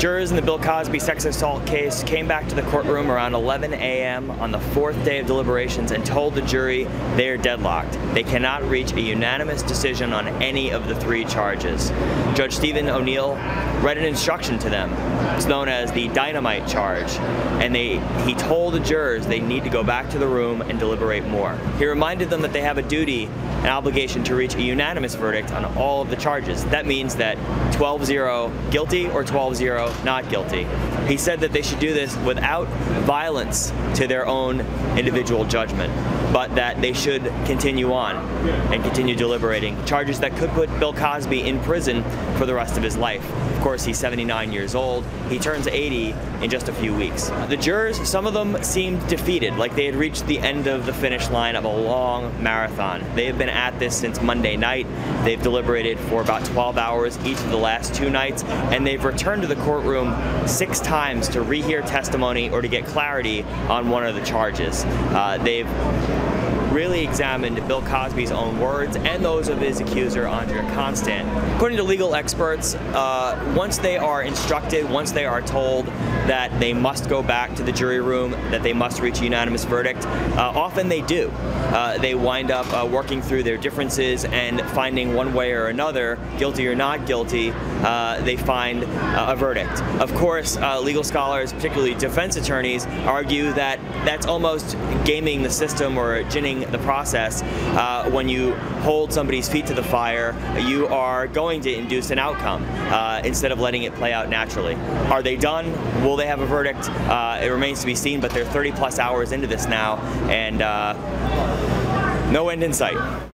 Jurors in the Bill Cosby sex assault case came back to the courtroom around 11 a.m. on the fourth day of deliberations and told the jury they are deadlocked. They cannot reach a unanimous decision on any of the three charges. Judge Stephen O'Neill read an instruction to them. It's known as the dynamite charge, and he told the jurors they need to go back to the room and deliberate more. He reminded them that they have a duty, an obligation to reach a unanimous verdict on all of the charges. That means that 12-0 guilty or 12-0 not guilty. He said that they should do this without violence to their own individual judgment, but that they should continue on and continue deliberating. Charges that could put Bill Cosby in prison for the rest of his life. Of course, he's 79 years old. He turns 80 in just a few weeks. The jurors, some of them seemed defeated, like they had reached the end of the finish line of a long marathon. They have been at this since Monday night. They've deliberated for about 12 hours each of the last 2 nights, and they've returned to the courtroom 6 times to rehear testimony or to get clarity on one of the charges. They've really examined Bill Cosby's own words and those of his accuser, Andrea Constant. According to legal experts, once they are instructed, once they are told that they must go back to the jury room, that they must reach a unanimous verdict, often they do. They wind up working through their differences and finding one way or another, guilty or not guilty, they find a verdict. Of course, legal scholars, particularly defense attorneys, argue that that's almost gaming the system or ginning the process. When you hold somebody's feet to the fire, you are going to induce an outcome instead of letting it play out naturally. Are they done? Will they have a verdict? It remains to be seen, but they're 30+ hours into this now, and no end in sight.